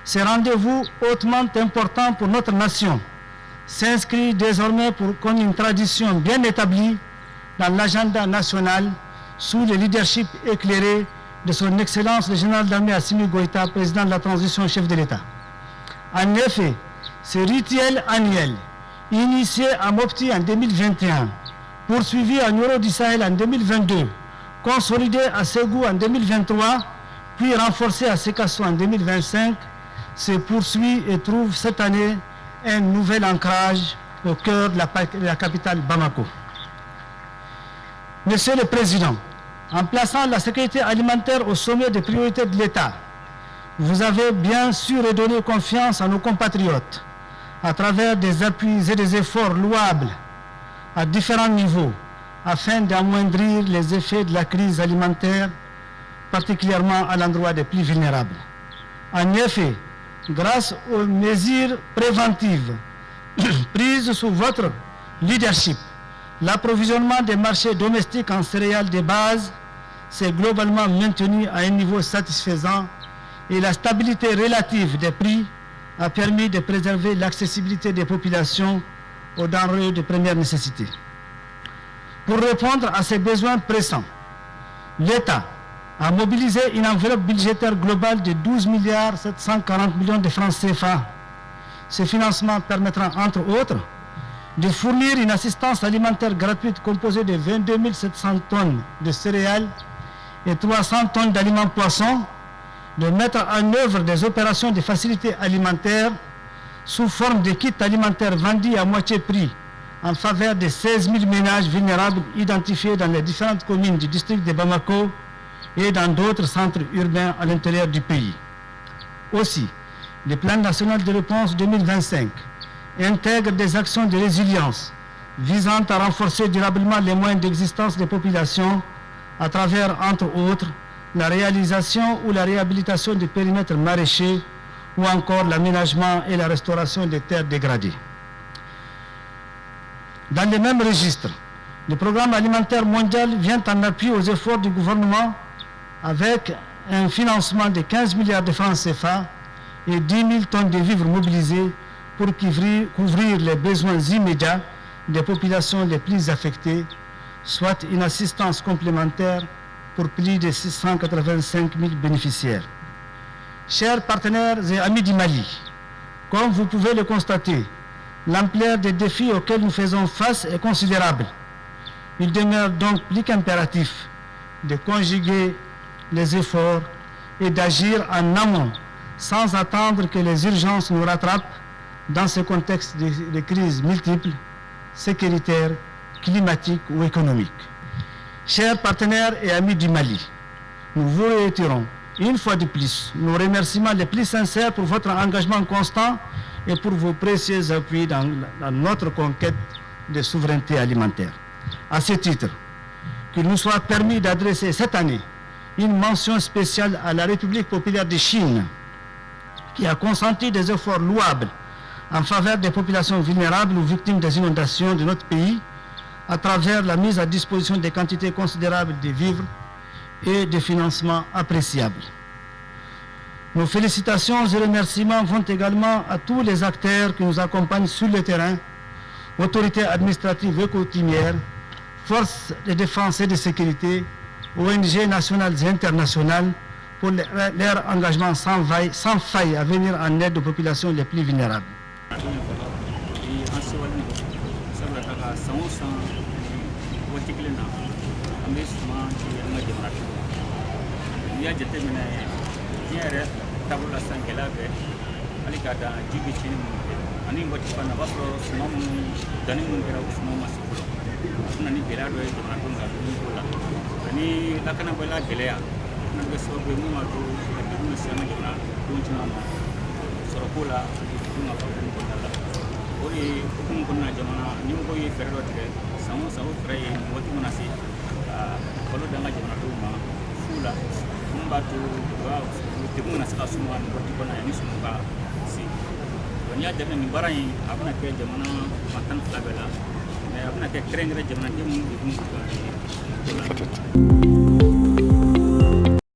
Ce rendez-vous hautement important pour notre nation s'inscrit désormais comme une tradition bien établie dans l'agenda national sous le leadership éclairé de son Excellence le général d'armée Assimi Goïta, président de la transition chef de l'État. En effet, ce rituel annuel, initié à Mopti en 2021, poursuivi à Nioro du Sahel en 2022, consolidé à Ségou en 2023, puis renforcé à Sekasso en 2025, se poursuit et trouve cette année un nouvel ancrage au cœur de la capitale Bamako. Monsieur le Président, en plaçant la sécurité alimentaire au sommet des priorités de l'État, vous avez bien sûr redonné confiance à nos compatriotes à travers des appuis et des efforts louables à différents niveaux afin d'amoindrir les effets de la crise alimentaire, particulièrement à l'endroit des plus vulnérables. En effet, grâce aux mesures préventives prises sous votre leadership, l'approvisionnement des marchés domestiques en céréales de base s'est globalement maintenu à un niveau satisfaisant et la stabilité relative des prix a permis de préserver l'accessibilité des populations aux denrées de première nécessité. Pour répondre à ces besoins pressants, l'État a mobilisé une enveloppe budgétaire globale de 12,740 milliards de francs CFA. Ce financement permettra, entre autres, de fournir une assistance alimentaire gratuite composée de 22 700 tonnes de céréales et 300 tonnes d'aliments poissons, de mettre en œuvre des opérations de facilité alimentaire sous forme de kits alimentaires vendus à moitié prix en faveur de 16 000 ménages vulnérables identifiés dans les différentes communes du district de Bamako et dans d'autres centres urbains à l'intérieur du pays. Aussi, le plan national de réponse 2025 intègre des actions de résilience visant à renforcer durablement les moyens d'existence des populations à travers, entre autres, la réalisation ou la réhabilitation des périmètres maraîchers ou encore l'aménagement et la restauration des terres dégradées. Dans les mêmes registres, le programme alimentaire mondial vient en appui aux efforts du gouvernement avec un financement de 15 milliards de francs CFA et 10 000 tonnes de vivres mobilisés pour couvrir les besoins immédiats des populations les plus affectées, soit une assistance complémentaire pour plus de 685 000 bénéficiaires. Chers partenaires et amis du Mali, comme vous pouvez le constater, l'ampleur des défis auxquels nous faisons face est considérable. Il demeure donc plus qu'impératif de conjuguer les efforts et d'agir en amont sans attendre que les urgences nous rattrapent dans ce contexte de crises multiples, sécuritaires, climatiques ou économiques. Chers partenaires et amis du Mali, nous vous réitérons une fois de plus nos remerciements les plus sincères pour votre engagement constant et pour vos précieux appuis dans notre conquête de souveraineté alimentaire. À ce titre, qu'il nous soit permis d'adresser cette année une mention spéciale à la République populaire de Chine, qui a consenti des efforts louables en faveur des populations vulnérables ou victimes des inondations de notre pays, à travers la mise à disposition de quantités considérables de vivres et de financements appréciables. Nos félicitations et remerciements vont également à tous les acteurs qui nous accompagnent sur le terrain, autorités administratives et coutumières, forces de défense et de sécurité, ONG nationales et internationales, pour leur engagement sans faille à venir en aide aux populations les plus vulnérables. Peut-être.